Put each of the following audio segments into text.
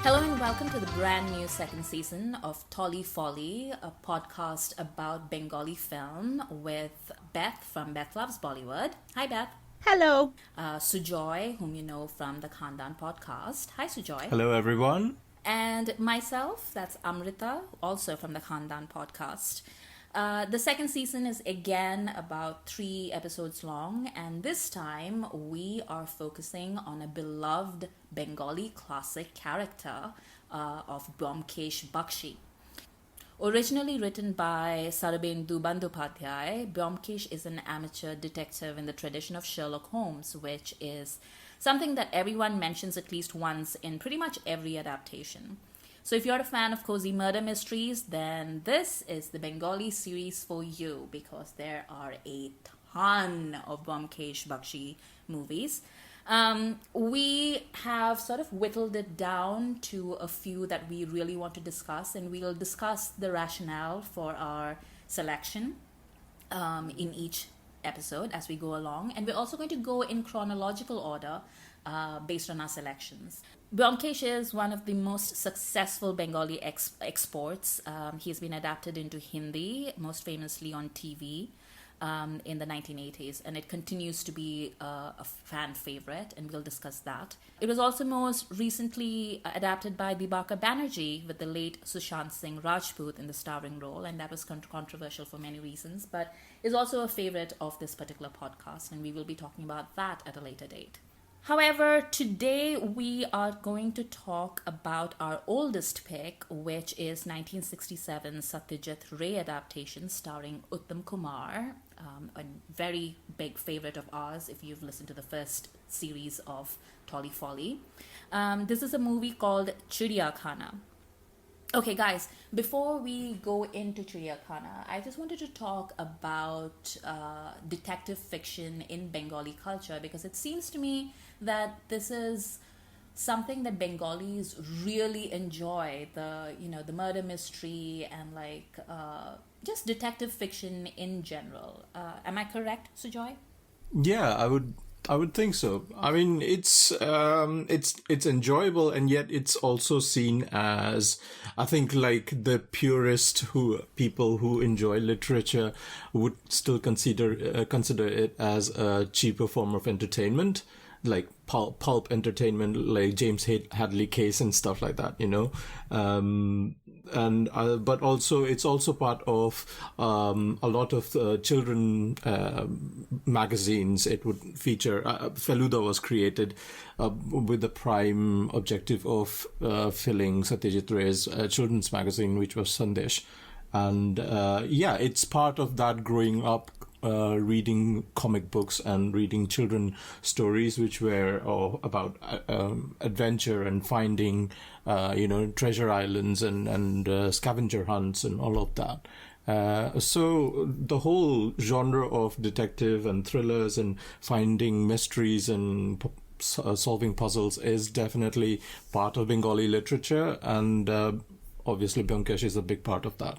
Hello and welcome to the brand new second season of Tolly Folly, a podcast about Bengali film with Beth from Beth Loves Bollywood. Hi, Beth. Hello. Sujoy, whom you know from the Khandan podcast. Hi, Sujoy. Hello, everyone. And myself, that's Amrita, also from the Khandan podcast. The second season is again about 3 episodes long, and this time we are focusing on a beloved Bengali classic character of Byomkesh Bakshi. Originally written by Sarabendu Bandyopadhyay, Byomkesh is an amateur detective in the tradition of Sherlock Holmes, which is something that everyone mentions at least once in pretty much every adaptation. So if you're a fan of cozy murder mysteries, then this is the Bengali series for you, because there are a ton of Byomkesh Bakshi movies. We have sort of whittled it down to a few that we really want to discuss, and we'll discuss the rationale for our selection in each episode as we go along. And we're also going to go in chronological order based on our selections. Byomkesh is one of the most successful Bengali exports. He's been adapted into Hindi, most famously on TV in the 1980s, and it continues to be a fan favorite, and we'll discuss that. It was also most recently adapted by Dibakar Banerjee with the late Sushant Singh Rajput in the starring role, and that was controversial for many reasons, but is also a favorite of this particular podcast, and we will be talking about that at a later date. However, today we are going to talk about our oldest pick, which is 1967 Satyajit Ray adaptation starring Uttam Kumar, a very big favorite of ours if you've listened to the first series of Tolly Folly. This is a movie called Chiriyakhana. Okay, guys, before we go into Chiriyakhana, I just wanted to talk about detective fiction in Bengali culture, because it seems to me that this is something that Bengalis really enjoy, the murder mystery and just detective fiction in general. Am I correct, Sujoy? Yeah, I would think so. I mean, it's enjoyable, and yet it's also seen as, I think, like the purist people who enjoy literature would still consider it as a cheaper form of entertainment, like pulp entertainment, like James Hadley Case and stuff like that, but also it's also part of a lot of children magazines. It would feature Feluda was created with the prime objective of filling Satyajit Ray's children's magazine, which was Sandesh. And it's part of that growing up, reading comic books and reading children stories, which were about adventure and finding treasure islands and scavenger hunts and all of that. So the whole genre of detective and thrillers and finding mysteries and solving puzzles is definitely part of Bengali literature, and obviously Byomkesh is a big part of that.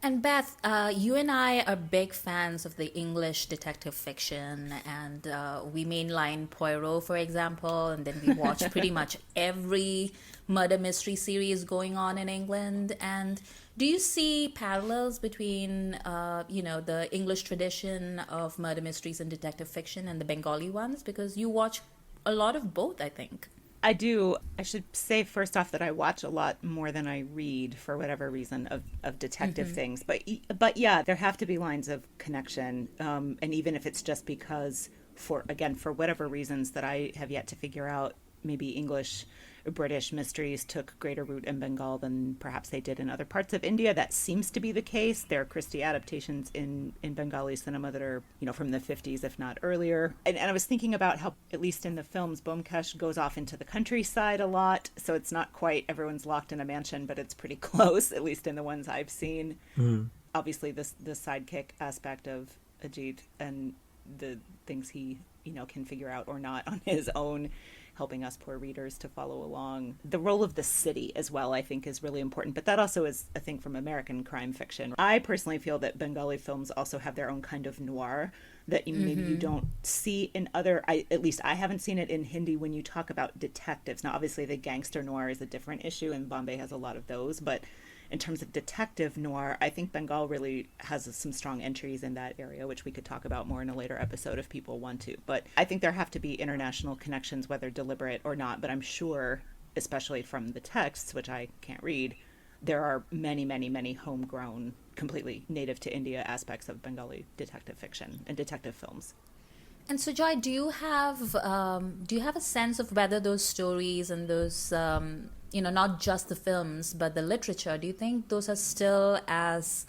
And Beth, you and I are big fans of the English detective fiction, and we mainline Poirot, for example, and then we watch pretty much every murder mystery series going on in England. And do you see parallels between, the English tradition of murder mysteries and detective fiction and the Bengali ones? Because you watch a lot of both, I think. I do. I should say first off that I watch a lot more than I read, for whatever reason, of detective things. But yeah, there have to be lines of connection. And even if it's just because, for whatever reasons that I have yet to figure out, maybe English or British mysteries took greater root in Bengal than perhaps they did in other parts of India. That seems to be the case. There are Christie adaptations in Bengali cinema that are, from the 50s, if not earlier. And I was thinking about how, at least in the films, Byomkesh goes off into the countryside a lot. So it's not quite everyone's locked in a mansion, but it's pretty close, at least in the ones I've seen. Obviously, the sidekick aspect of Ajit and the things he, can figure out or not on his own, helping us poor readers to follow along. The role of the city as well, I think, is really important. But that also is a thing from American crime fiction. I personally feel that Bengali films also have their own kind of noir that maybe you don't see in other, at least I haven't seen it in Hindi when you talk about detectives. Now, obviously, the gangster noir is a different issue, and Bombay has a lot of those. But in terms of detective noir, I think Bengal really has some strong entries in that area, which we could talk about more in a later episode if people want to. But I think there have to be international connections, whether deliberate or not. But I'm sure, especially from the texts, which I can't read, there are many, many, many homegrown, completely native to India aspects of Bengali detective fiction and detective films. And so, Joy, do you have a sense of whether those stories and those, not just the films, but the literature, do you think those are still as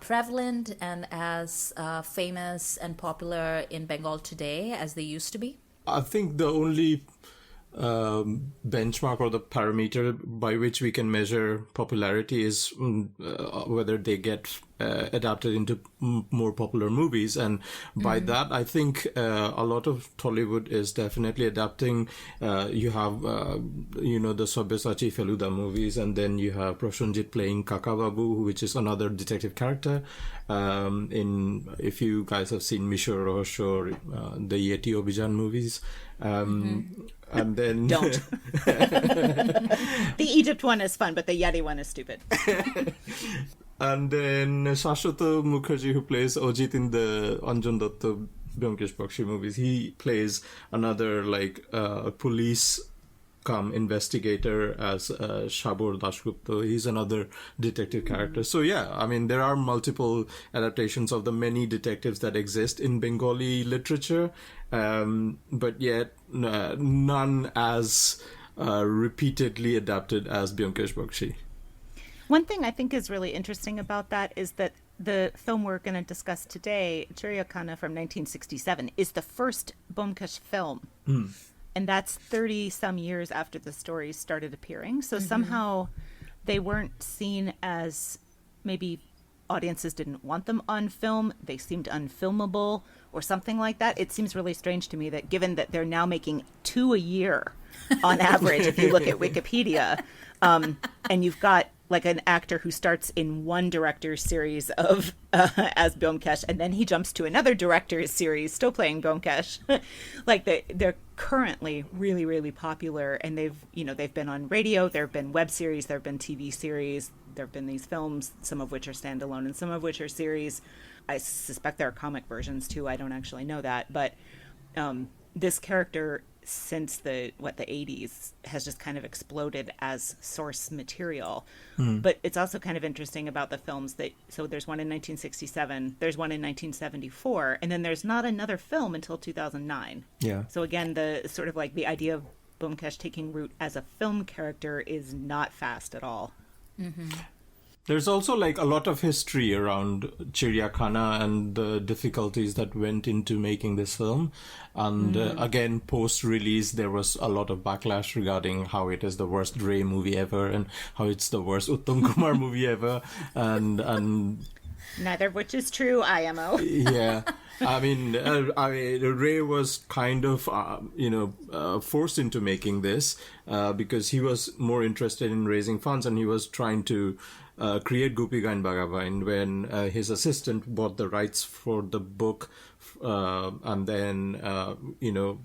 prevalent and as famous and popular in Bengal today as they used to be? I think the only benchmark or the parameter by which we can measure popularity is whether they get adapted into more popular movies, and by that I think a lot of Tollywood is definitely adapting. You have the Sabyasachi Feluda movies, and then you have Prosenjit playing Kaka Babu, which is another detective character. If you guys have seen Mishor Rohosho or the Yeti Obhijan movies, and then don't. The Egypt one is fun, but the Yeti one is stupid. And then Shashwata Mukherjee, who plays Ajit in the Anjan Datta Byomkesh Bakshi movies, he plays another police come investigator as Shabur Dasgupta. He's another detective character. So yeah, I mean, there are multiple adaptations of the many detectives that exist in Bengali literature, but yet none as repeatedly adapted as Byomkesh Bakshi. One thing I think is really interesting about that is that the film we're going to discuss today, Chiriyakhana from 1967, is the first Byomkesh film. And that's 30-some years after the stories started appearing. So somehow they weren't seen as, maybe audiences didn't want them on film. They seemed unfilmable or something like that. It seems really strange to me that given that they're now making 2 a year on average, if you look at Wikipedia, and you've got like an actor who starts in one director's series of as Byomkesh, and then he jumps to another director's series, still playing Byomkesh. They're currently really, really popular, and they've been on radio. There have been web series, there have been TV series, there have been these films, some of which are standalone and some of which are series. I suspect there are comic versions too. I don't actually know that, but this character, since the 80s, has just kind of exploded as source material. But it's also kind of interesting about the films so there's one in 1967, there's one in 1974, and then there's not another film until 2009. Yeah. So again, the sort of like the idea of Byomkesh taking root as a film character is not fast at all. There's also a lot of history around Chiriyakhana and the difficulties that went into making this film. And again, post-release, there was a lot of backlash regarding how it is the worst Ray movie ever and how it's the worst Uttam Kumar movie ever. And neither of which is true, IMO. Yeah. I mean, Ray was kind of, forced into making this because he was more interested in raising funds, and he was trying to create Gopi Gain Bhagavain when his assistant bought the rights for the book, and then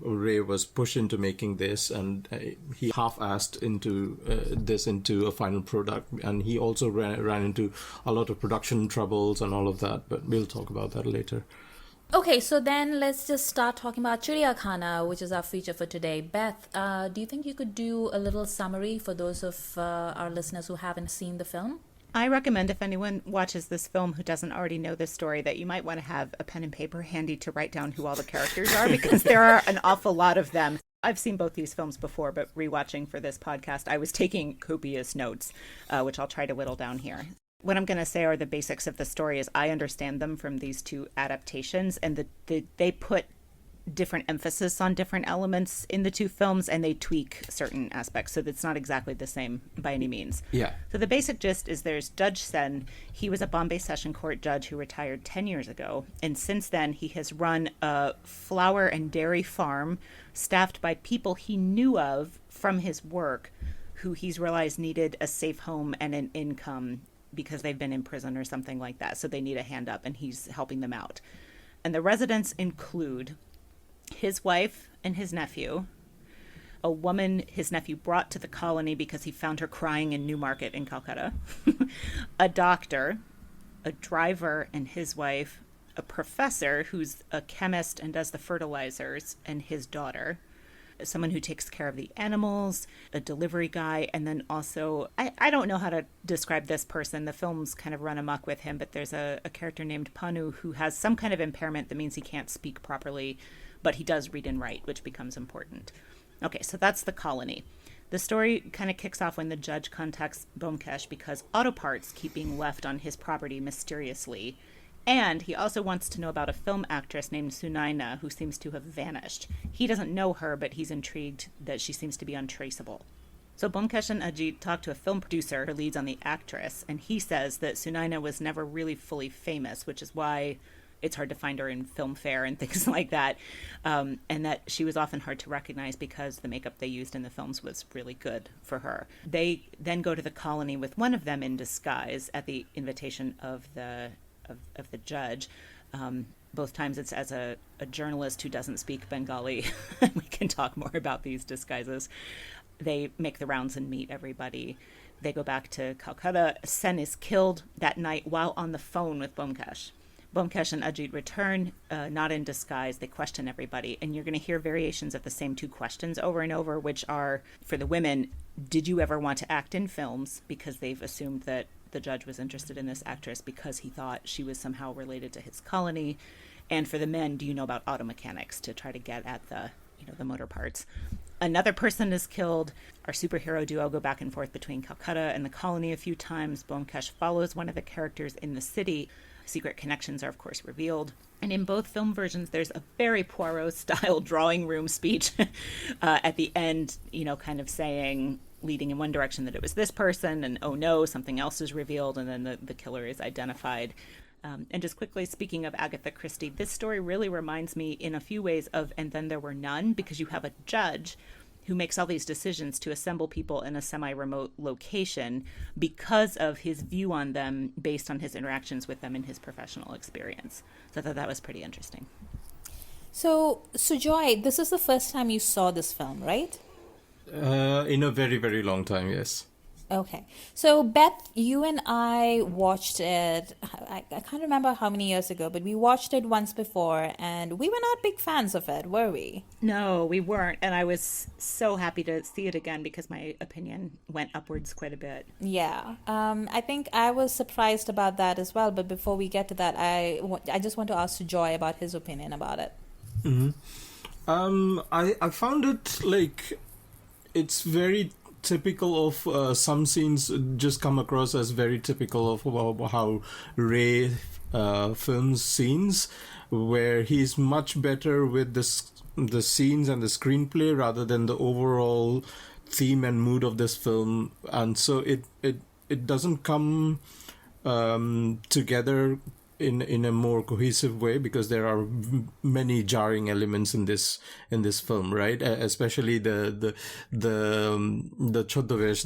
Ray was pushed into making this, and he half-assed into a final product, and he also ran into a lot of production troubles and all of that, but we'll talk about that later. Okay, so then let's just start talking about Chiriyakhana, which is our feature for today. Beth, do you think you could do a little summary for those of our listeners who haven't seen the film? I recommend, if anyone watches this film who doesn't already know this story, that you might want to have a pen and paper handy to write down who all the characters are, because there are an awful lot of them. I've seen both these films before, but rewatching for this podcast, I was taking copious notes, which I'll try to whittle down here. What I'm going to say are the basics of the story as I understand them from these two adaptations, and they put different emphasis on different elements in the two films, and they tweak certain aspects, so that's not exactly the same by any means. Yeah. So the basic gist is there's Judge Sen. He was a Bombay Session Court judge who retired 10 years ago, and since then he has run a flour and dairy farm staffed by people he knew of from his work, who he's realized needed a safe home and an income because they've been in prison or something like that, so they need a hand up, and he's helping them out. And the residents include his wife and his nephew, a woman his nephew brought to the colony because he found her crying in Newmarket in Calcutta, a doctor, a driver and his wife, a professor who's a chemist and does the fertilizers, and his daughter, someone who takes care of the animals, a delivery guy, and then also, I don't know how to describe this person. The films kind of run amok with him, but there's a character named Panu who has some kind of impairment that means he can't speak properly, but he does read and write, which becomes important. Okay, so that's the colony. The story kind of kicks off when the judge contacts Byomkesh because auto parts keep being left on his property mysteriously. And he also wants to know about a film actress named Sunaina who seems to have vanished. He doesn't know her, but he's intrigued that she seems to be untraceable. So Byomkesh and Ajit talk to a film producer who leads on the actress, and he says that Sunaina was never really fully famous, which is why it's hard to find her in film fare and things like that, and that she was often hard to recognize because the makeup they used in the films was really good for her. They then go to the colony with one of them in disguise at the invitation of the judge. Both times it's as a journalist who doesn't speak Bengali. We can talk more about these disguises. They make the rounds and meet everybody. They go back to Calcutta. Sen is killed that night while on the phone with Byomkesh. Byomkesh and Ajit return, not in disguise. They question everybody. And you're going to hear variations of the same two questions over and over, which are, for the women, did you ever want to act in films? Because they've assumed that the judge was interested in this actress because he thought she was somehow related to his colony. And for the men, do you know about auto mechanics, to try to get at the motor parts? Another person is killed. Our superhero duo go back and forth between Calcutta and the colony a few times. Byomkesh follows one of the characters in the city. Secret connections are, of course, revealed. And in both film versions, there's a very Poirot-style drawing room speech at the end, kind of saying, leading in one direction that it was this person, and oh no, something else is revealed, and then the killer is identified. And just quickly, speaking of Agatha Christie, this story really reminds me in a few ways of And Then There Were None, because you have a judge who makes all these decisions to assemble people in a semi-remote location because of his view on them based on his interactions with them in his professional experience. So I thought that was pretty interesting. So Joy, this is the first time you saw this film, right? In a very, very long time, yes. Okay. So, Beth, you and I watched it, I can't remember how many years ago, but we watched it once before, and we were not big fans of it, were we? No, we weren't. And I was so happy to see it again because my opinion went upwards quite a bit. Yeah. I think I was surprised about that as well. But before we get to that, I just want to ask Joy about his opinion about it. Mm-hmm. I found it like it's very typical of some scenes just come across as very typical of how Ray films scenes, where he's much better with the scenes and the screenplay rather than the overall theme and mood of this film, and so it doesn't come together in a more cohesive way because there are many jarring elements in this film, right? Especially the Choddovesh,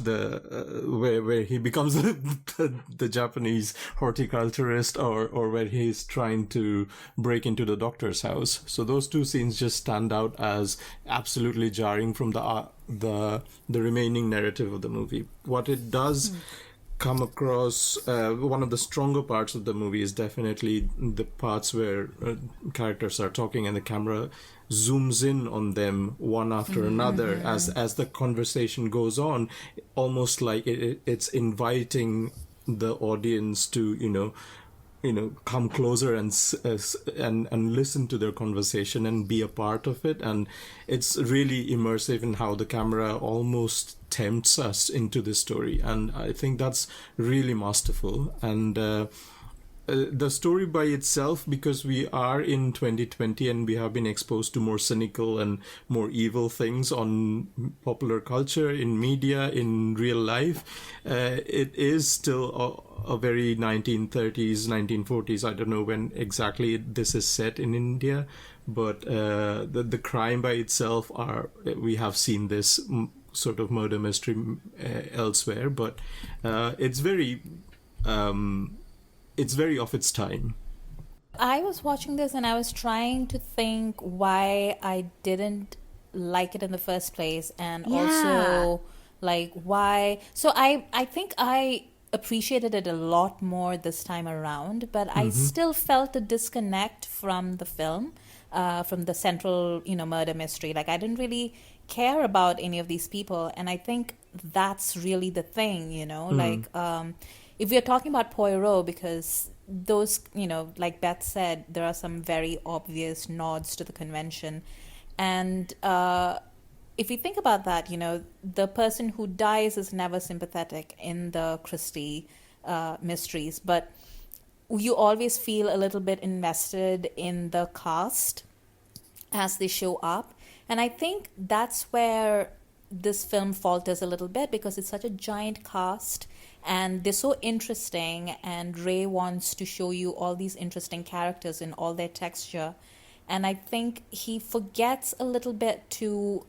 where he becomes the Japanese horticulturist, or where he's trying to break into the doctor's house. So those two scenes just stand out as absolutely jarring from the remaining narrative of the movie. What it does come across, one of the stronger parts of the movie is definitely the parts where characters are talking and the camera zooms in on them one after another as the conversation goes on, almost like it's inviting the audience to come closer and listen to their conversation and be a part of it. And it's really immersive in how the camera almost tempts us into the story, and I think that's really masterful. And the story by itself, because we are in 2020 and we have been exposed to more cynical and more evil things on popular culture, in media, in real life, it is still a very 1930s, 1940s, I don't know when exactly this is set in India, but the crime by itself, we have seen this sort of murder mystery elsewhere, but it's very of its time. I was watching this and I was trying to think why I didn't like it in the first place, and also like why. So I think I appreciated it a lot more this time around, but I still felt a disconnect from the film, from the central, murder mystery. Like I didn't really care about any of these people, and I think that's really the thing, like if we're talking about Poirot, because those, like Beth said, there are some very obvious nods to the convention. And if you think about that, the person who dies is never sympathetic in the Christie mysteries, but you always feel a little bit invested in the cast as they show up. And I think that's where this film falters a little bit, because it's such a giant cast and they're so interesting, and Ray wants to show you all these interesting characters in all their texture. And I think he forgets a little bit to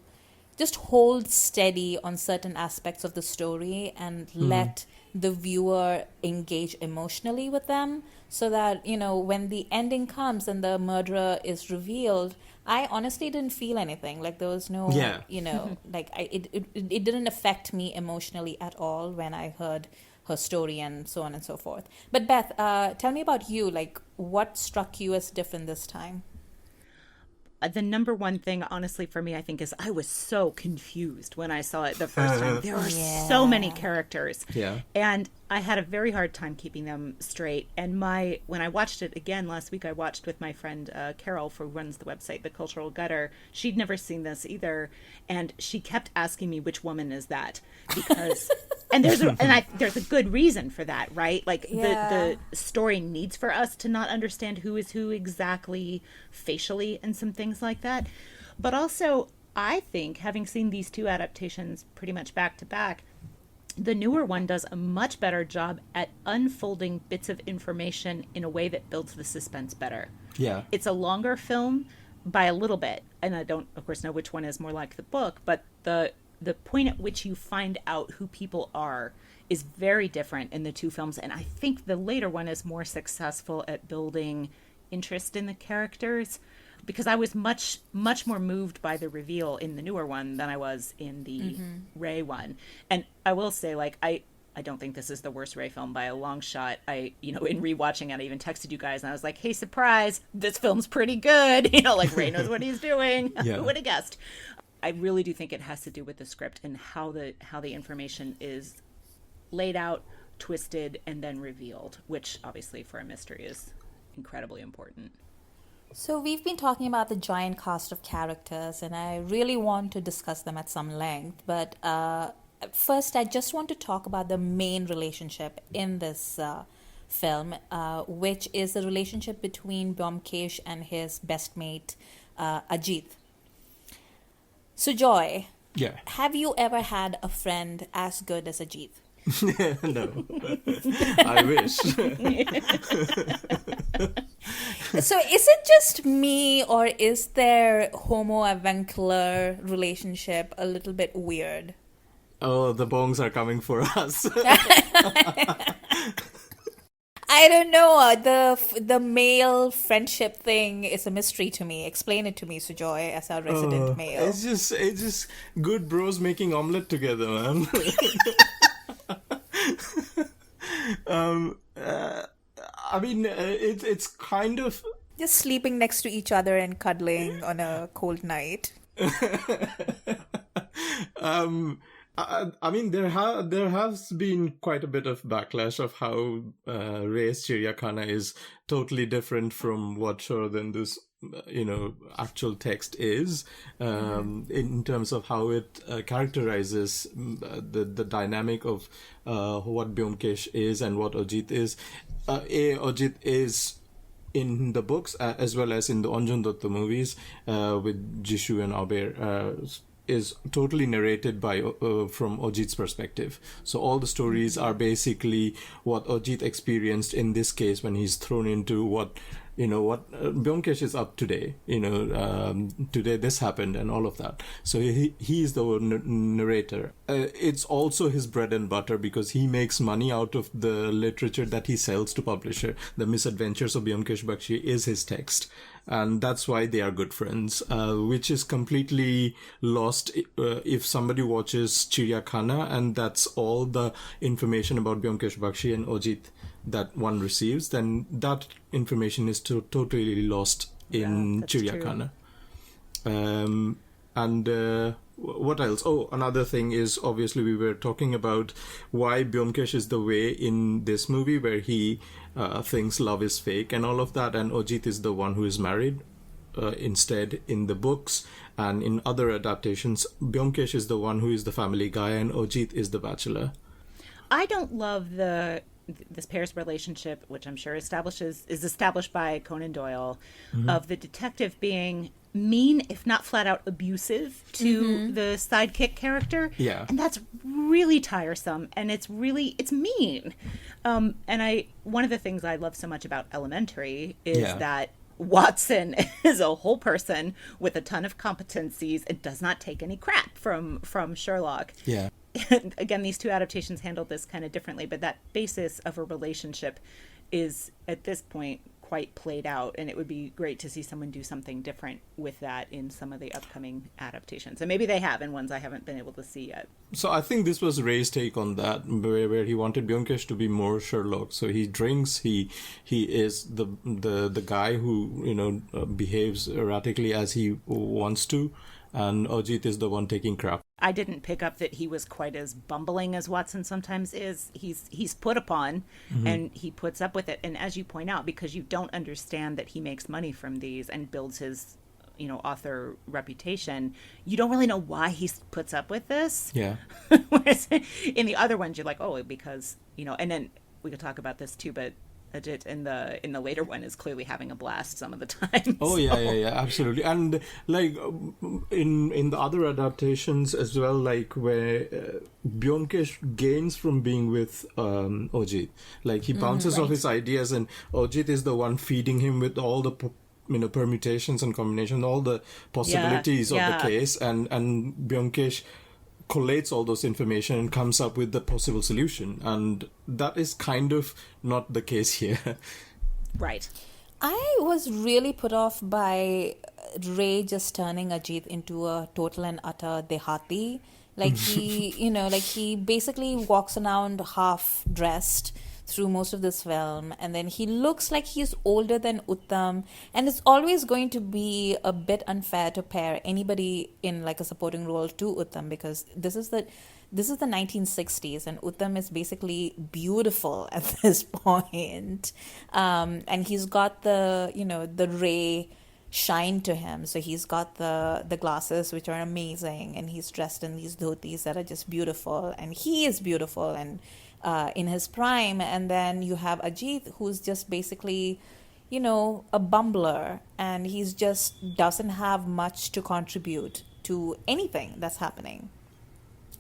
just hold steady on certain aspects of the story and let the viewer engage emotionally with them, so that, when the ending comes and the murderer is revealed, I honestly didn't feel anything. Like there was no, like it didn't affect me emotionally at all when I heard her story and so on and so forth. But Beth, tell me about you. Like what struck you as different this time? The number one thing, honestly, for me, I think, is I was so confused when I saw it the first time. There were so many characters. Yeah. And I had a very hard time keeping them straight. And when I watched it again last week, I watched with my friend Carol, who runs the website The Cultural Gutter. She'd never seen this either. And she kept asking me, which woman is that? Because... And there's a good reason for that, right? Like the story needs for us to not understand who is who exactly facially and some things like that. But also, I think, having seen these two adaptations pretty much back to back, the newer one does a much better job at unfolding bits of information in a way that builds the suspense better. Yeah. It's a longer film by a little bit, and I don't, of course, know which one is more like the book, but the point at which you find out who people are is very different in the two films. And I think the later one is more successful at building interest in the characters, because I was much, much more moved by the reveal in the newer one than I was in the Ray one. And I will say, like, I don't think this is the worst Ray film by a long shot. In rewatching it, I even texted you guys and I was like, hey, surprise, this film's pretty good. Like Ray knows what he's doing. Yeah. Who would have guessed? I really do think it has to do with the script and how the information is laid out, twisted, and then revealed, which obviously for a mystery is incredibly important. So we've been talking about the giant cast of characters, and I really want to discuss them at some length. But first, I just want to talk about the main relationship in this film, which is the relationship between Byomkesh and his best mate, Ajit. So, Joy, have you ever had a friend as good as Ajit? No, I wish. So, is it just me, or is their homo-avuncular relationship a little bit weird? Oh, the bongs are coming for us. I don't know. The male friendship thing is a mystery to me. Explain it to me, Sujoy, as our resident male. It's just good bros making omelette together, man. I mean, it's kind of just sleeping next to each other and cuddling on a cold night. I mean, there has been quite a bit of backlash of how Ray's Chiriyakhana is totally different from what Shorodindu's actual text is, in terms of how it characterizes the dynamic of what Byomkesh is and what Ajit is. Ajit is in the books as well as in the Anjan Dutta movies with Jisshu and Aber. Is totally narrated by from Ajit's perspective. So all the stories are basically what Ajit experienced in this case when he's thrown into what what Byomkesh is up today, today this happened and all of that. So he's the narrator. It's also his bread and butter because he makes money out of the literature that he sells to publisher. The Misadventures of Byomkesh Bakshi is his text. And that's why they are good friends, which is completely lost if somebody watches Chiriyakhana and that's all the information about Byomkesh Bakshi and Ajit that one receives, then that information is totally lost in Chiriyakhana. What else? Oh, another thing is obviously we were talking about why Byomkesh is the way in this movie where he thinks love is fake and all of that, and Ajit is the one who is married. Instead, in the books and in other adaptations, Byomkesh is the one who is the family guy and Ajit is the bachelor. I don't love this pair's relationship, which I'm sure is established by Conan Doyle, of the detective being mean, if not flat out abusive, to the sidekick character. Yeah. And that's really tiresome, and it's mean. And one of the things I love so much about Elementary is that Watson is a whole person with a ton of competencies and does not take any crap from Sherlock. Yeah. Again, these two adaptations handled this kind of differently, but that basis of a relationship is at this point quite played out, and it would be great to see someone do something different with that in some of the upcoming adaptations. And maybe they have in ones I haven't been able to see yet. So I think this was Ray's take on that, where he wanted Byomkesh to be more Sherlock. So he drinks, he is the guy who behaves erratically as he wants to, and Ajit is the one taking crap. I didn't pick up that he was quite as bumbling as Watson sometimes is. He's put upon, and he puts up with it. And as you point out, because you don't understand that he makes money from these and builds his, author reputation, you don't really know why he puts up with this. Yeah. Whereas in the other ones, you're like, oh, because, and then we could talk about this too, but Ajit in the later one is clearly having a blast some of the time. Oh, yeah, absolutely. And like in the other adaptations as well, like where Byomkesh gains from being with Ajit. Like he bounces off his ideas, and Ajit is the one feeding him with all the permutations and combinations, all the possibilities of the case, and Byomkesh collates all those information and comes up with the possible solution, and that is kind of not the case here. Right. I was really put off by Ray just turning Ajit into a total and utter dehati. Like he, he basically walks around half dressed through most of this film, and then he looks like he's older than Uttam, and it's always going to be a bit unfair to pair anybody in like a supporting role to Uttam, because this is the 1960s and Uttam is basically beautiful at this point. And he's got the Ray shine to him. So he's got the glasses, which are amazing, and he's dressed in these dhotis that are just beautiful, and he is beautiful and in his prime. And then you have Ajit, who's just basically, a bumbler, and he's just doesn't have much to contribute to anything that's happening.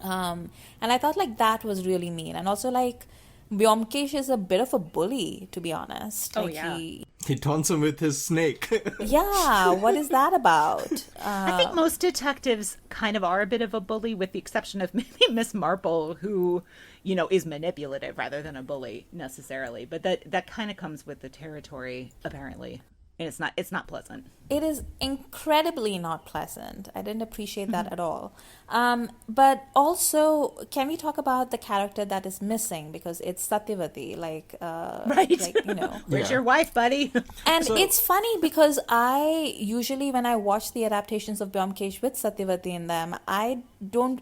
And I thought like that was really mean. And also like Byomkesh is a bit of a bully, to be honest. Oh, like, yeah. He taunts him with his snake. Yeah, what is that about? I think most detectives kind of are a bit of a bully, with the exception of maybe Miss Marple, who, is manipulative rather than a bully necessarily. But that kind of comes with the territory, apparently. And it's not pleasant. It is incredibly not pleasant. I didn't appreciate that at all. But also, can we talk about the character that is missing? Because it's Satyavati, right? Where's your wife, buddy? And it's funny because I usually, when I watch the adaptations of Byomkesh with Satyavati in them, I don't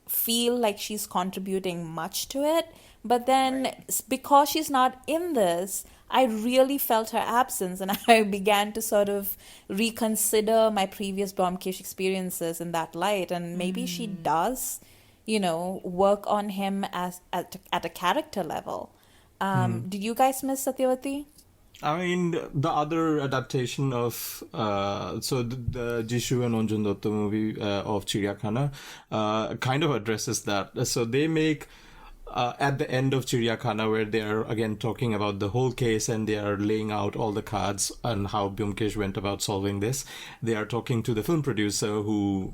feel like she's contributing much to it. But then because she's not in this, I really felt her absence, and I began to sort of reconsider my previous Byomkesh experiences in that light. And maybe she does, work on him at a character level. Did you guys miss Satyavati? I mean, the other adaptation of the Jisshu and Anjan Datta movie of Chiriyakhana kind of addresses that. So they make at the end of Chiriyakhana, where they are again talking about the whole case and they are laying out all the cards and how Byomkesh went about solving this, they are talking to the film producer who,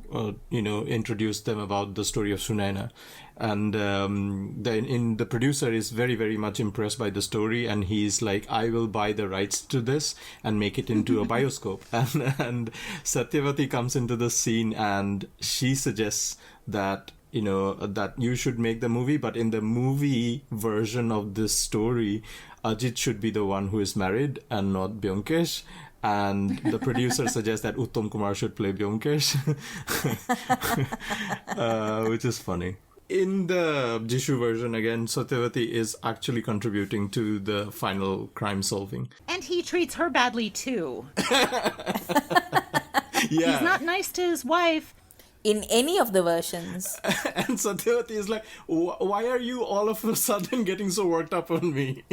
introduced them about the story of Sunaina. And the producer is very, very much impressed by the story, and he's like, I will buy the rights to this and make it into a bioscope. And Satyavati comes into the scene and she suggests that that you should make the movie, but in the movie version of this story, Ajit should be the one who is married and not Byomkesh. And the producer suggests that Uttam Kumar should play Byomkesh, which is funny. In the Jisshu version, again, Satyavati is actually contributing to the final crime solving. And he treats her badly, too. Yeah. He's not nice to his wife. In any of the versions. And Satyavati is like, why are you all of a sudden getting so worked up on me?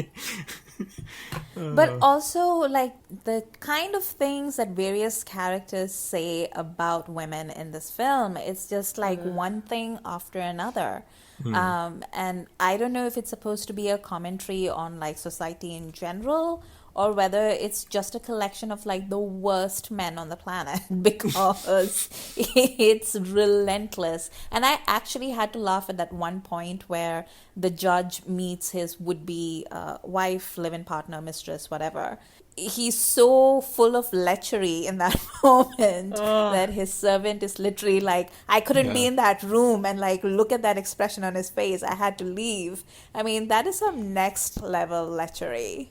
But also, like, the kind of things that various characters say about women in this film, it's just like one thing after another. And I don't know if it's supposed to be a commentary on, like, society in general, or whether it's just a collection of, like, the worst men on the planet, because it's relentless. And I actually had to laugh at that one point where the judge meets his would-be wife, live-in partner, mistress, whatever. He's so full of lechery in that moment that his servant is literally like, I couldn't be in that room, and like, look at that expression on his face. I had to leave. I mean, that is some next level lechery.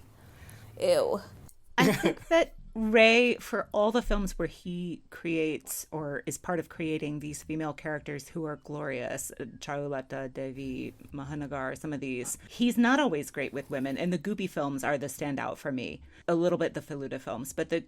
Ew. I think that Ray, for all the films where he creates or is part of creating these female characters who are glorious, Charulata, Devi, Mahanagar, some of these, he's not always great with women. And the Goopy films are the standout for me. A little bit the Feluda films, but the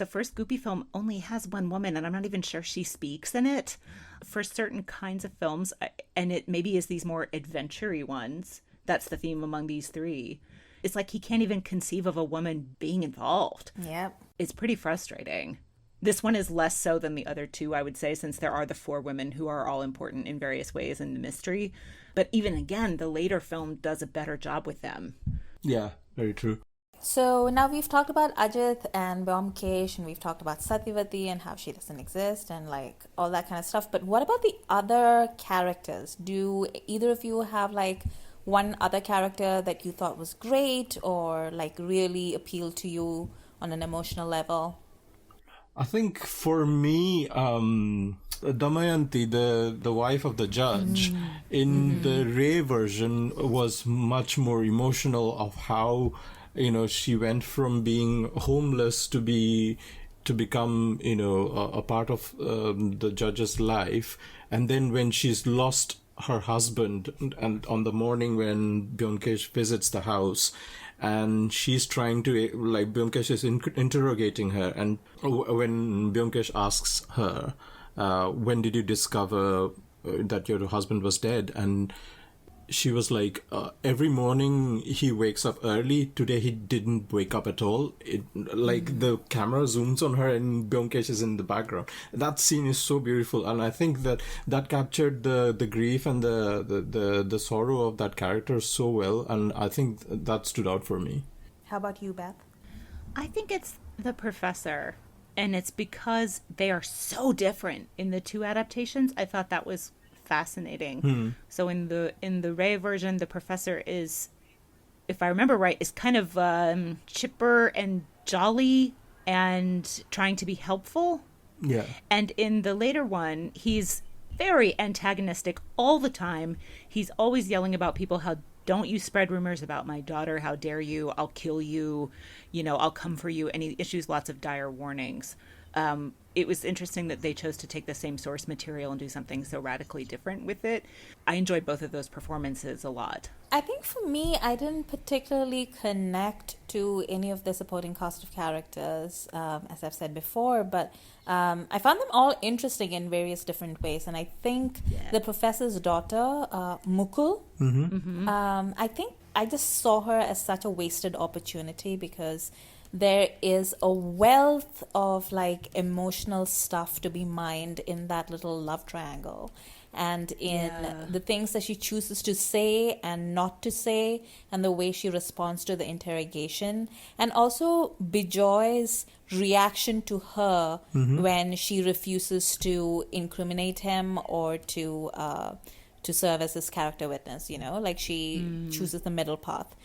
first Goopy film only has one woman, and I'm not even sure she speaks in it. For certain kinds of films, and it maybe is these more adventure-y ones, that's the theme among these three. It's like he can't even conceive of a woman being involved. Yep. It's pretty frustrating. This one is less so than the other two, I would say, since there are the four women who are all important in various ways in the mystery. But even again, the later film does a better job with them. Yeah, very true. So now we've talked about Ajit and Byomkesh, and we've talked about Satyavati and how she doesn't exist and like all that kind of stuff. But what about the other characters? Do either of you have like one other character that you thought was great or like really appealed to you on an emotional level? I think for me, Damayanti, the wife of the judge, in the Ray version was much more emotional of how, she went from being homeless to become, a part of the judge's life. And then when she's lost her husband, and on the morning when Byomkesh visits the house, and she's trying to, like, Byomkesh is interrogating her, and when Byomkesh asks her, when did you discover that your husband was dead? And she was like, every morning he wakes up early. Today he didn't wake up at all. The camera zooms on her and Byomkesh is in the background. That scene is so beautiful, and I think that captured the grief and the sorrow of that character so well, and I think that stood out for me. How about you, Beth? I think it's the professor, and it's because they are so different in the two adaptations. I thought that was fascinating. So in the Ray version, the professor is, if I remember right, is kind of chipper and jolly and trying to be helpful. Yeah. And in the later one, he's very antagonistic all the time. He's always yelling about people, how don't you spread rumors about my daughter, how dare you, I'll kill you, I'll come for you, and he issues lots of dire warnings. It was interesting that they chose to take the same source material and do something so radically different with it. I enjoyed both of those performances a lot. I think for me, I didn't particularly connect to any of the supporting cast of characters, as I've said before, but I found them all interesting in various different ways. And I think the professor's daughter, Mukul, I think I just saw her as such a wasted opportunity, because there is a wealth of like emotional stuff to be mined in that little love triangle. and in the things that she chooses to say and not to say, and the way she responds to the interrogation, and also Bijoy's reaction to her when she refuses to incriminate him or to serve as his character witness, like she chooses the middle path.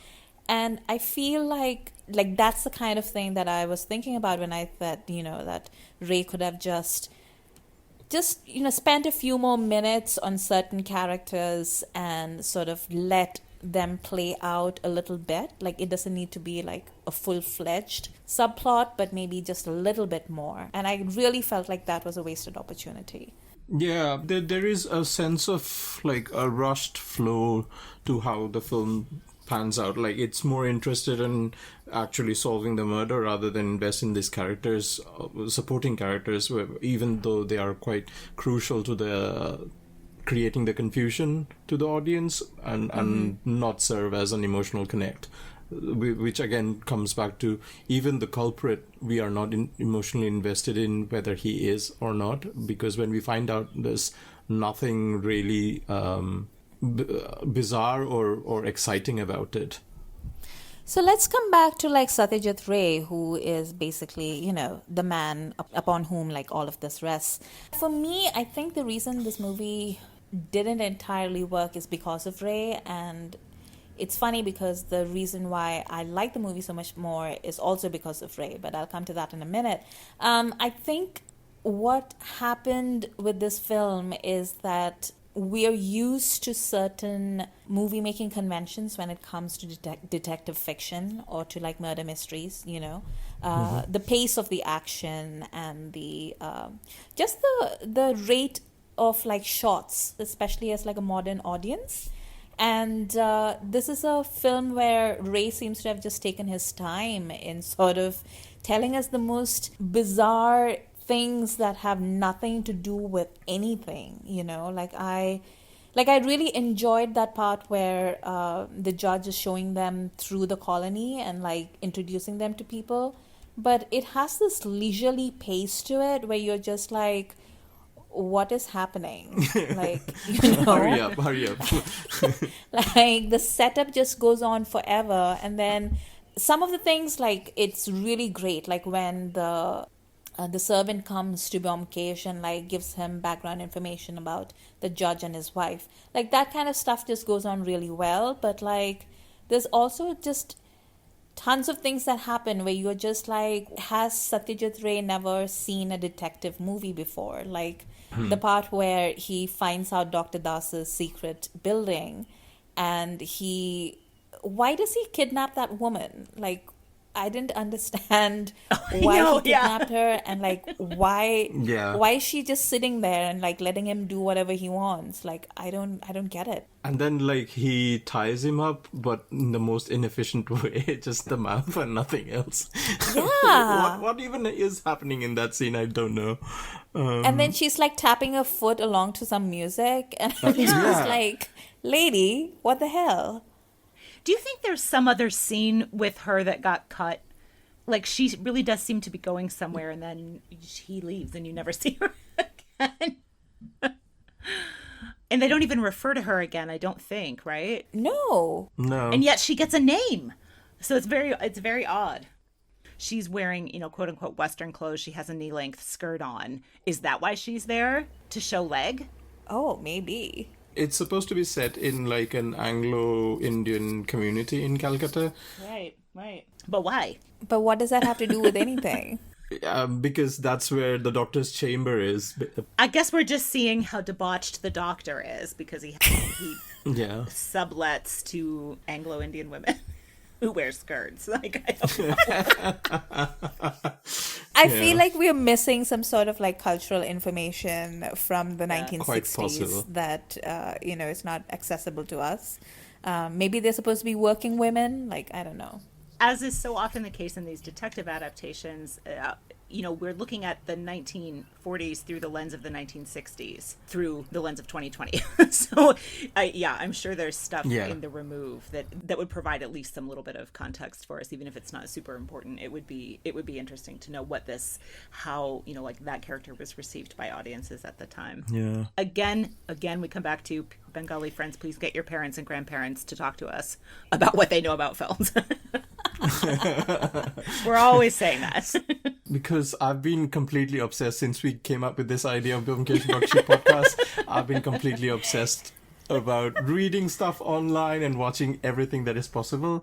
And I feel like that's the kind of thing that I was thinking about when I thought, that Ray could have just spent a few more minutes on certain characters and sort of let them play out a little bit. Like, it doesn't need to be like a full-fledged subplot, but maybe just a little bit more. And I really felt like that was a wasted opportunity. Yeah, there is a sense of like a rushed flow to how the film pans out. Like, it's more interested in actually solving the murder rather than invest in these characters, supporting characters, even though they are quite crucial to the creating the confusion to the audience and not serve as an emotional connect. Which again comes back to even the culprit, we are not emotionally invested in whether he is or not, because when we find out there's nothing really bizarre or exciting about it. So let's come back to like Satyajit Ray, who is basically, the man upon whom like all of this rests. For me, I think the reason this movie didn't entirely work is because of Ray, and it's funny because the reason why I like the movie so much more is also because of Ray, but I'll come to that in a minute. I think what happened with this film is that we're used to certain movie-making conventions when it comes to detective fiction or to like murder mysteries, the pace of the action and the just the rate of like shots, especially as like a modern audience. And this is a film where Ray seems to have just taken his time in sort of telling us the most bizarre things that have nothing to do with anything, I really enjoyed that part where the judge is showing them through the colony and like introducing them to people, but it has this leisurely pace to it where you're just like, what is happening? Like, hurry up. Like, the setup just goes on forever. And then some of the things, like, it's really great. Like, when the servant comes to Byomkesh and, like, gives him background information about the judge and his wife. Like, that kind of stuff just goes on really well. But, like, there's also just tons of things that happen where you're just like, has Satyajit Ray never seen a detective movie before? Like, the part where he finds out Dr. Das's secret building and why does he kidnap that woman? Like, I didn't understand why he kidnapped her, and like why is she just sitting there and like letting him do whatever he wants? Like, I don't get it. And then like he ties him up, but in the most inefficient way, just the mouth and nothing else. Yeah. what even is happening in that scene? I don't know. And then she's like tapping her foot along to some music, and I'm just like, lady, what the hell? Do you think there's some other scene with her that got cut? Like, she really does seem to be going somewhere, and then he leaves, and you never see her again. And they don't even refer to her again, I don't think, right? No. And yet she gets a name. So it's very odd. She's wearing, quote unquote Western clothes. She has a knee-length skirt on. Is that why she's there? To show leg? Oh, maybe. It's supposed to be set in like an Anglo-Indian community in Calcutta. Right. But why? But what does that have to do with anything? Because that's where the doctor's chamber is. I guess we're just seeing how debauched the doctor is because he sublets to Anglo-Indian women who wear skirts. Like, I don't know. I feel like we're missing some sort of like cultural information from the 1960s that is not accessible to us. Maybe they're supposed to be working women. Like, I don't know. As is so often the case in these detective adaptations, we're looking at the 1940s through the lens of the 1960s, through the lens of 2020. So, I'm sure there's stuff in the remove that would provide at least some little bit of context for us, even if it's not super important. It would be interesting to know how that character was received by audiences at the time. Yeah. Again, we come back to Bengali friends. Please get your parents and grandparents to talk to us about what they know about films. We're always saying that. Because I've been completely obsessed since we came up with this idea of Byomkesh Bakshi podcast. I've been completely obsessed about reading stuff online and watching everything that is possible.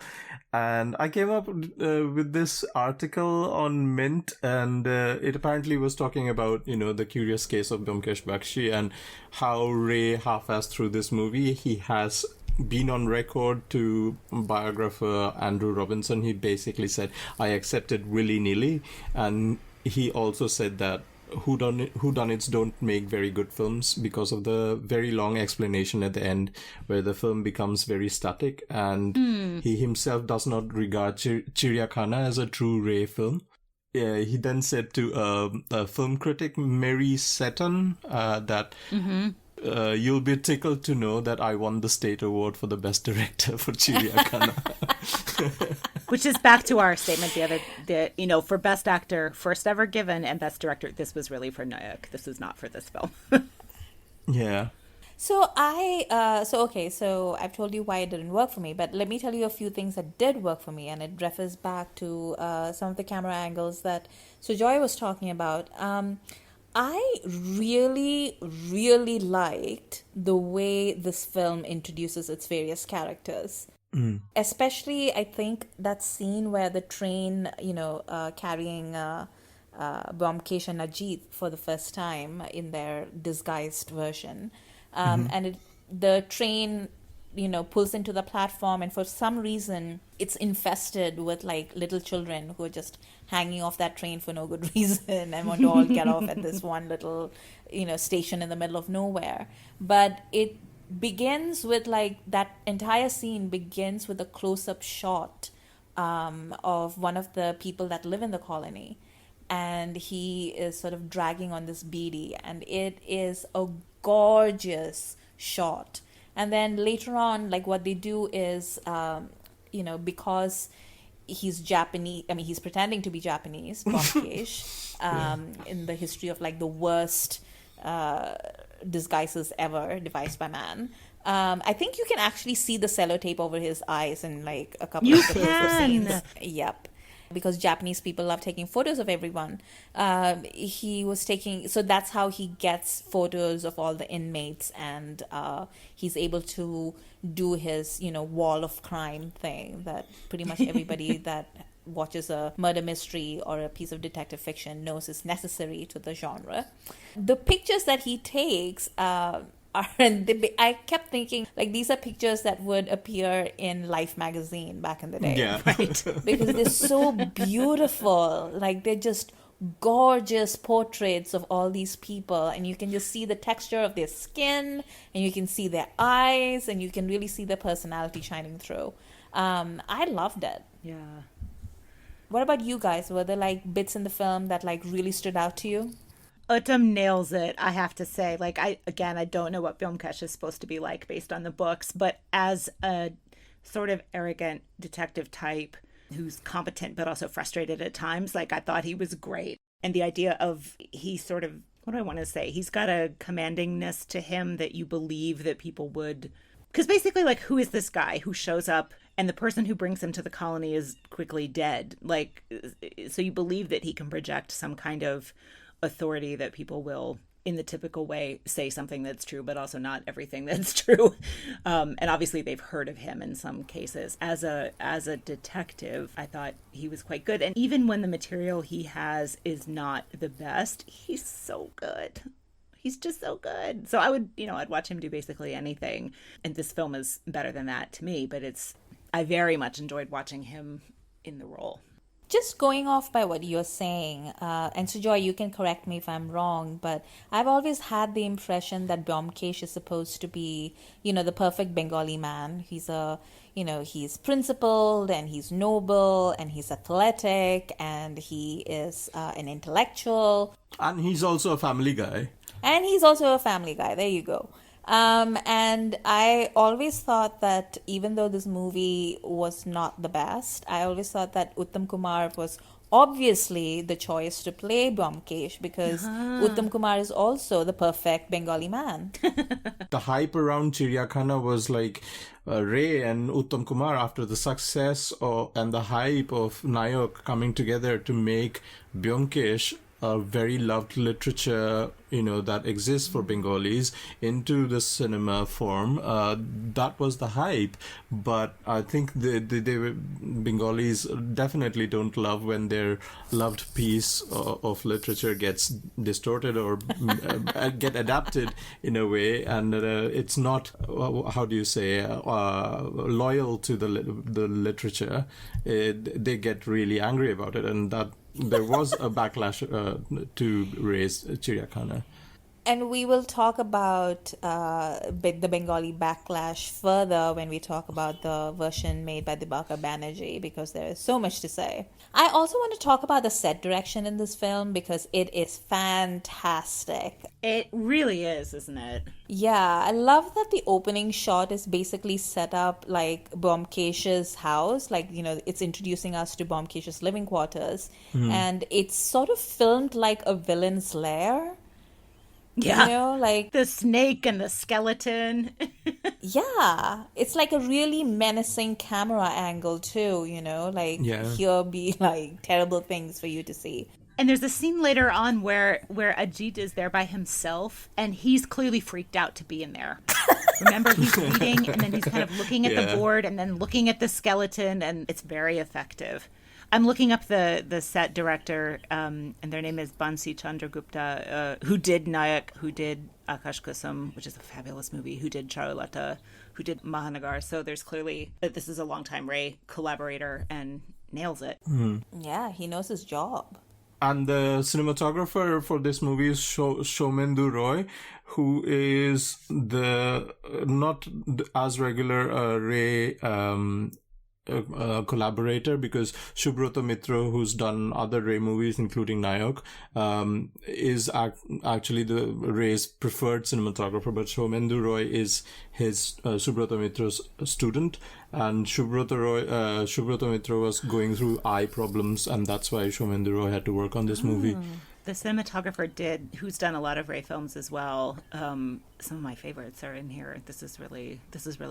And I came up with this article on Mint, and it apparently was talking about, the curious case of Byomkesh Bakshi and how Ray half-assed through this movie. He has been on record to biographer Andrew Robinson. He basically said, I accepted willy-nilly. And he also said that whodunits don't make very good films because of the very long explanation at the end where the film becomes very static, and he himself does not regard Chiriyakhana as a true Ray film. He then said to a film critic, Mary Seton, that you'll be tickled to know that I won the state award for the best director for Chiriyakhana. Which is back to our statement for best actor, first ever given, and best director, this was really for Mahanayak. This was not for this film. Yeah. So I've told you why it didn't work for me, but let me tell you a few things that did work for me, and it refers back to some of the camera angles that Sujoy was talking about. I really, really liked the way this film introduces its various characters. Especially, I think that scene where the train, carrying Byomkesh and Ajit for the first time in their disguised version. And the train, pulls into the platform, and for some reason, it's infested with little children who are just hanging off that train for no good reason and want to all get off at this one little, station in the middle of nowhere. But it begins with that entire scene begins with a close-up shot of one of the people that live in the colony, and he is sort of dragging on this beady, and it is a gorgeous shot. And then later on, what they do is because he's Japanese, he's pretending to be Japanese, Byomkesh, in the history of the worst disguises ever devised by man. I think you can actually see the sellotape over his eyes in a couple of the scenes. Yep. Because Japanese people love taking photos of everyone. He was taking, so that's how he gets photos of all the inmates, and he's able to do his, wall of crime thing that pretty much everybody that watches a murder mystery or a piece of detective fiction knows is necessary to the genre. The pictures that he takes I kept thinking these are pictures that would appear in Life magazine back in the day. Yeah. Right? Because they're so beautiful. They're just gorgeous portraits of all these people, and you can just see the texture of their skin, and you can see their eyes, and you can really see their personality shining through. I loved it. Yeah. What about you guys? Were there bits in the film that really stood out to you? Uttam nails it, I have to say. I don't know what Byomkesh is supposed to be like based on the books, but as a sort of arrogant detective type who's competent but also frustrated at times, I thought he was great. And the idea of he's got a commandingness to him that you believe that people would... Because basically, who is this guy who shows up and the person who brings him to the colony is quickly dead? So you believe that he can project some kind of authority that people will, in the typical way, say something that's true, but also not everything that's true. And obviously they've heard of him in some cases. As a detective, I thought he was quite good. And even when the material he has is not the best, he's so good. He's just so good. So I'd watch him do basically anything. And this film is better than that to me, but I very much enjoyed watching him in the role. just going off by what you're saying, and Sujoy, you can correct me if I'm wrong, but I've always had the impression that Byomkesh is supposed to be, the perfect Bengali man. He's principled and he's noble and he's athletic and he is an intellectual. And he's also a family guy. There you go. And I always thought that even though this movie was not the best, I always thought that Uttam Kumar was obviously the choice to play Byomkesh because Uttam Kumar is also the perfect Bengali man. The hype around Chiriyakhana was like Ray and Uttam Kumar after the success and the hype of Nayak coming together to make Byomkesh a very loved literature, that exists for Bengalis into the cinema form. That was the hype, but I think Bengalis definitely don't love when their loved piece of literature gets distorted or get adapted in a way, and it's not, how do you say, loyal to the literature. They get really angry about it, and that there was a backlash to Ray's Chiriyakhana. And we will talk about the Bengali backlash further when we talk about the version made by Dibakar Banerjee, because there is so much to say. I also want to talk about the set direction in this film because it is fantastic. It really is, isn't it? Yeah, I love that the opening shot is basically set up like Byomkesh's house. Like, it's introducing us to Byomkesh's living quarters. And it's sort of filmed like a villain's lair. Yeah. Like the snake and the skeleton. Yeah. It's like a really menacing camera angle too, here be like terrible things for you to see. And there's a scene later on where Ajit is there by himself and he's clearly freaked out to be in there. Remember, he's reading and then he's kind of looking at the board and then looking at the skeleton, and it's very effective. I'm looking up the set director, and their name is Bansi Chandragupta, who did Nayak, who did Akash Kusum, which is a fabulous movie, who did Charulata, who did Mahanayak. So there's clearly, this is a longtime Ray collaborator and nails it. Yeah, he knows his job. And the cinematographer for this movie is Shomendu Roy, who is not as regular Ray collaborator, because Subhrata Mitra, who's done other Ray movies including Nayak, is actually the Ray's preferred cinematographer, but Shomendu Roy is his Subhrata Mitra's student, and Subhrata Mitra was going through eye problems, and that's why Shomendu Roy had to work on this movie. The cinematographer who's done a lot of Ray films as well. Some of my favorites are in here. This is really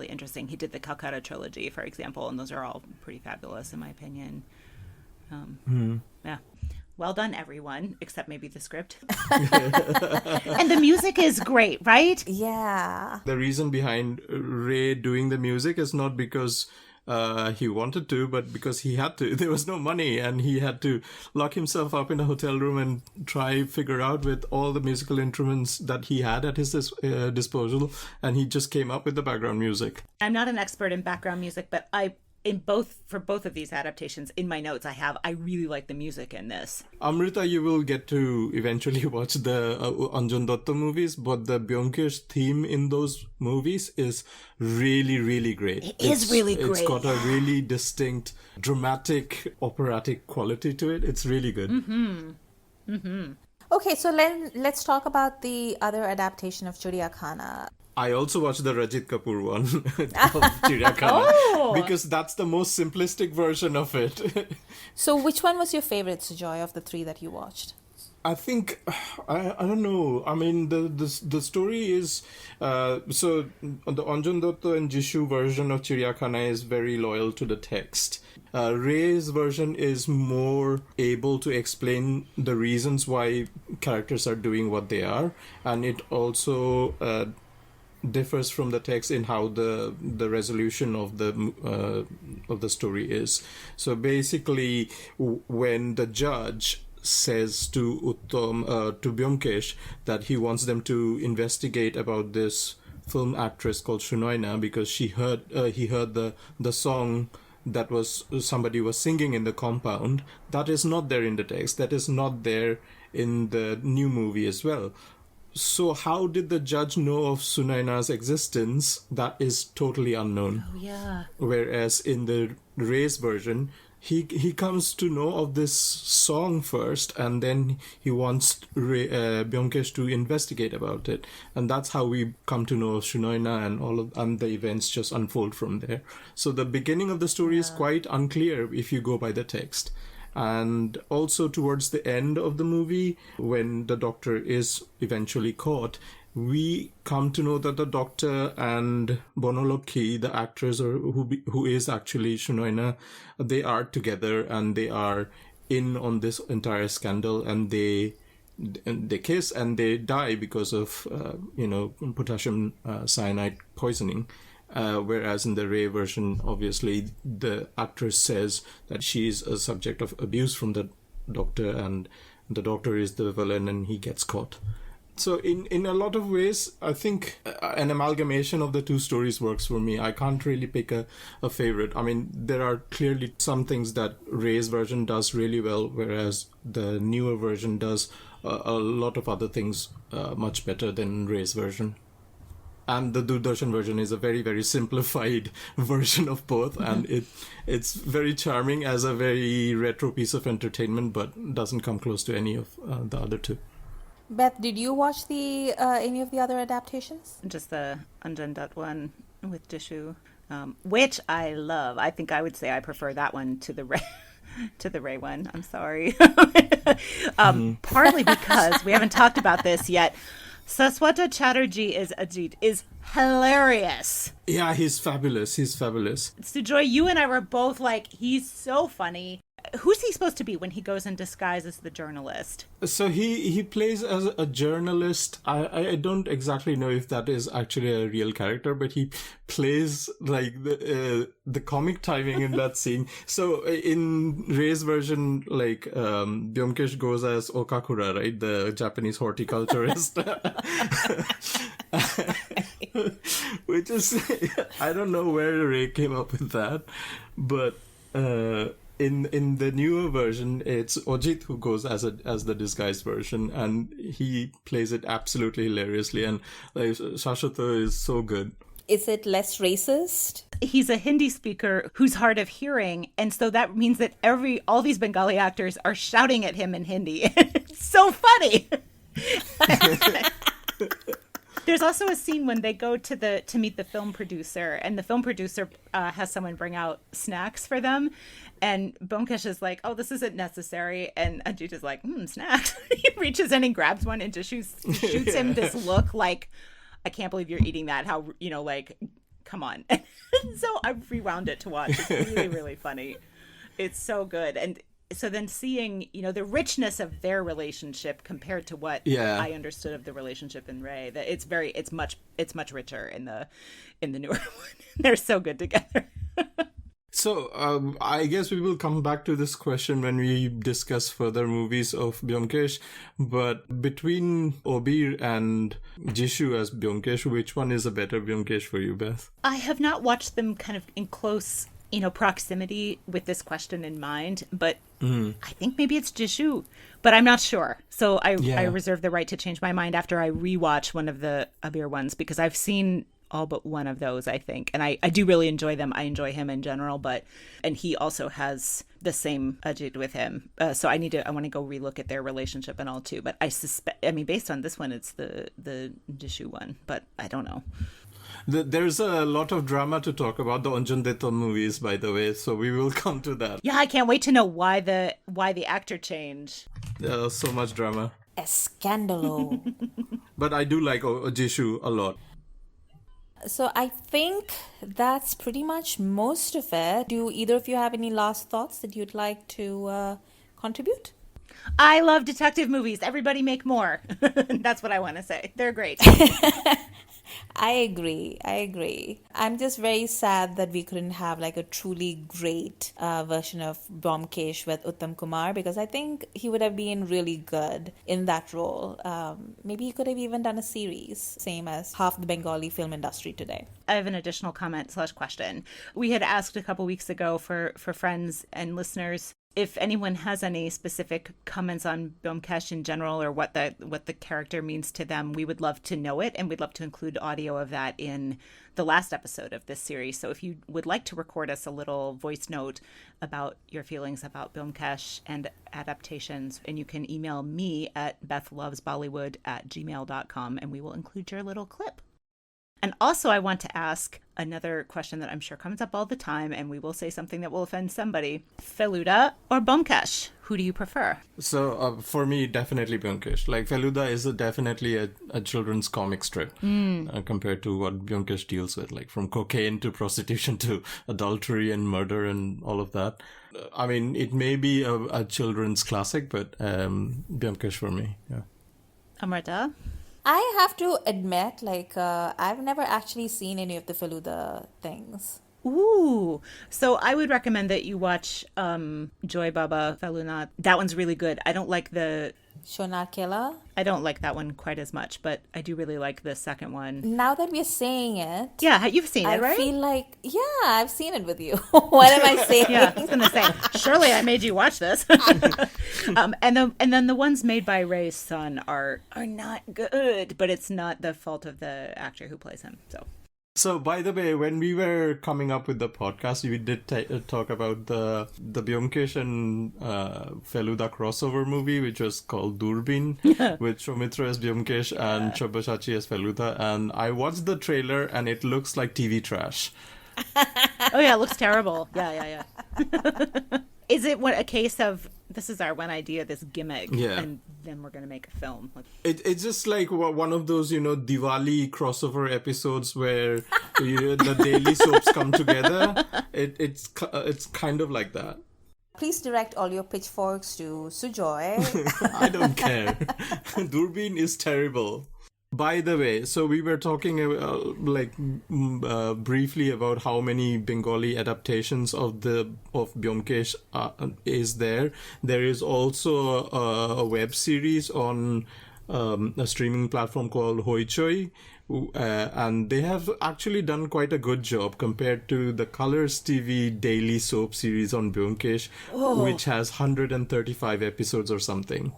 interesting. He did the Calcutta trilogy, for example, and those are all pretty fabulous in my opinion. Yeah. Well done, everyone, except maybe the script. And the music is great, right? Yeah. The reason behind Ray doing the music is not because he wanted to, but because he had to. There was no money, and he had to lock himself up in a hotel room and figure out with all the musical instruments that he had at his disposal, and he just came up with the background music. I'm not an expert in background music, but for both of these adaptations, in my notes I really like the music in this. Amrita, you will get to eventually watch the Anjan Datta movies, but the Byomkesh theme in those movies is really, really great. It's really great. It's got a really distinct, dramatic, operatic quality to it. It's really good. Okay, so let's talk about the other adaptation of Chiriyakhana. I also watched the Rajit Kapoor one of Chiriyakhana because that's the most simplistic version of it. So which one was your favorite, Sujoy, of the three that you watched? I think, I don't know. I mean, the story is, so the Anjan Datta and Jisshu version of Chiriyakhana is very loyal to the text. Ray's version is more able to explain the reasons why characters are doing what they are, and it also differs from the text in how the resolution of the story is. So basically, when the judge says to Byomkesh that he wants them to investigate about this film actress called Shunoyna because he heard the song that was somebody was singing in the compound, that is not there in the text. That is not there in the new movie as well. So how did the judge know of Sunaina's existence? That is totally unknown. Oh, yeah. Whereas in the Ray's version, he comes to know of this song first, and then he wants Byomkesh to investigate about it, and that's how we come to know of Sunaina, and the events just unfold from there. So the beginning of the story is quite unclear if you go by the text. And also towards the end of the movie, when the doctor is eventually caught, we come to know that the doctor and Bonolokhi, the actress who is actually Sunaina, they are together and they are in on this entire scandal, and they kiss and they die because of potassium cyanide poisoning. Whereas in the Ray version, obviously, the actress says that she's a subject of abuse from the doctor, and the doctor is the villain and he gets caught. So in a lot of ways, I think an amalgamation of the two stories works for me. I can't really pick a favorite. I mean, there are clearly some things that Ray's version does really well, whereas the newer version does a lot of other things much better than Ray's version. And the Doordarshan version is a very, very simplified version of both. And it's very charming as a very retro piece of entertainment, but doesn't come close to any of the other two. Beth, did you watch any of the other adaptations? Just the Anjan Dutt one with Jisshu, which I love. I think I would say I prefer that one to the Ray one. I'm sorry. Partly because we haven't talked about this yet. Saswata Chatterjee is Ajit is hilarious. Yeah, he's fabulous. Sujoy, you and I were both like, he's so funny. Who's he supposed to be when he goes in disguise as the journalist? So he plays as a journalist. I don't exactly know if that is actually a real character, but he plays like the comic timing in that scene. So in Ray's version, like Byomkesh goes as Okakura, right, the Japanese horticulturist, which is I don't know where Ray came up with that, but. In the newer version, it's Ojit who goes as the disguised version, and he plays it absolutely hilariously, and like Shashwata is so good. Is it less racist? He's a Hindi speaker who's hard of hearing, and so that means that all these Bengali actors are shouting at him in Hindi. It's so funny. There's also a scene when they go to meet the film producer, and the film producer has someone bring out snacks for them, and Byomkesh is like, "Oh, this isn't necessary," and Ajit is like, "Snacks." He reaches in and grabs one and just shoots him this look like, "I can't believe you're eating that. How like, come on." So I rewound it to watch. It's really, really funny. It's so good. And so then seeing, the richness of their relationship compared to what I understood of the relationship in Ray, that it's much richer in the newer one. They're so good together. So I guess we will come back to this question when we discuss further movies of Byomkesh. But between Obir and Jisshu as Byomkesh, which one is a better Byomkesh for you, Beth? I have not watched them kind of in close proximity with this question in mind, but I think maybe it's Jisshu, but I'm not sure. So I reserve the right to change my mind after I rewatch one of the Abir ones, because I've seen all but one of those, I think. And I do really enjoy them. I enjoy him in general, and he also has the same Ajit with him. So I want to go relook at their relationship and all too. But I suspect, based on this one, it's the Jisshu one, but I don't know. There's a lot of drama to talk about the Anjan Dutt movies, by the way, so we will come to that. Yeah, I can't wait to know why the actor changed. There's so much drama. Escandalo. But I do like Jisshu a lot. So I think that's pretty much most of it. Do either of you have any last thoughts that you'd like to contribute? I love detective movies. Everybody make more. That's what I want to say. They're great. I agree. I'm just very sad that we couldn't have like a truly great version of Byomkesh with Uttam Kumar, because I think he would have been really good in that role. Maybe he could have even done a series, same as half the Bengali film industry today. I have an additional comment/question. We had asked a couple weeks ago for friends and listeners if anyone has any specific comments on Byomkesh in general, or what the character means to them. We would love to know it, and we'd love to include audio of that in the last episode of this series. So if you would like to record us a little voice note about your feelings about Byomkesh and adaptations, and you can email me at bethlovesbollywood@gmail.com, and we will include your little clip. And also, I want to ask another question that I'm sure comes up all the time, and we will say something that will offend somebody. Feluda or Byomkesh? Who do you prefer? So, for me, definitely Byomkesh. Like, Feluda is definitely a children's comic strip compared to what Byomkesh deals with, like from cocaine to prostitution to adultery and murder and all of that. I mean, it may be a children's classic, but Byomkesh for me, yeah. Amrita? I have to admit, I've never actually seen any of the Feluda things. Ooh. So I would recommend that you watch Joy Baba Feluna. That one's really good. I don't like that one quite as much, but I do really like the second one. Now that we're saying it... Yeah, you've seen it, right? I feel like... Yeah, I've seen it with you. What am I saying? Yeah, I was going to say, surely I made you watch this. And then the ones made by Ray's son are not good, but it's not the fault of the actor who plays him, So, by the way, when we were coming up with the podcast, we did talk about the Byomkesh and Feluda crossover movie, which was called Durbin, with Soumitra as Byomkesh and Sabyasachi as Feluda. And I watched the trailer, and it looks like TV trash. Oh, yeah, it looks terrible. Yeah. Is it a case of, this is our one idea, this gimmick, and then we're going to make a film? It's just like one of those, Diwali crossover episodes where the daily soaps come together. It's kind of like that. Please direct all your pitchforks to Sujoy. I don't care. Durbin is terrible. By the way, so we were talking briefly about how many Bengali adaptations of Byomkesh is there. There is also a web series on a streaming platform called Hoichoi, and they have actually done quite a good job compared to the Colors TV daily soap series on Byomkesh, which has 135 episodes or something.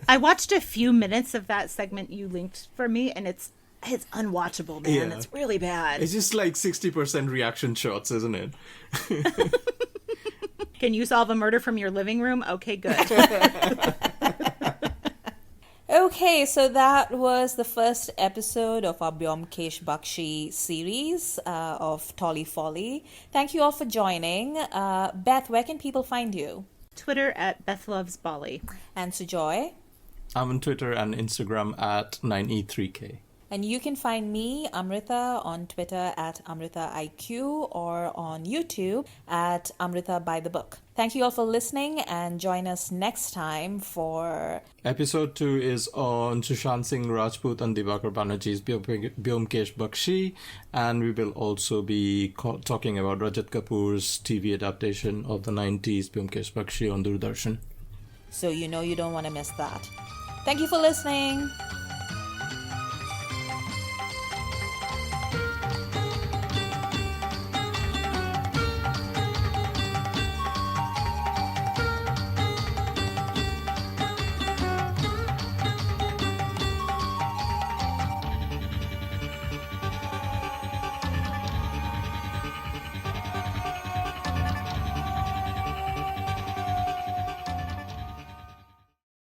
I watched a few minutes of that segment you linked for me, and it's unwatchable, man. Yeah. It's really bad. It's just like 60% reaction shots, isn't it? Can you solve a murder from your living room? Okay, good. Okay, so that was the first episode of our Byomkesh Bakshi series of Tolly Folly. Thank you all for joining. Beth, where can people find you? Twitter at BethLovesBolly. And Sujoy? I'm on Twitter and Instagram at 9e3k. And you can find me, Amrita, on Twitter at AmritaIQ or on YouTube at Amrita by the Book. Thank you all for listening, and join us next time for... Episode 2 is on Sushant Singh Rajput and Divakar Banerjee's Byomkesh Bakshi, and we will also be talking about Rajat Kapoor's TV adaptation of the 90s Byomkesh Bakshi on Doordarshan. So you know you don't want to miss that. Thank you for listening.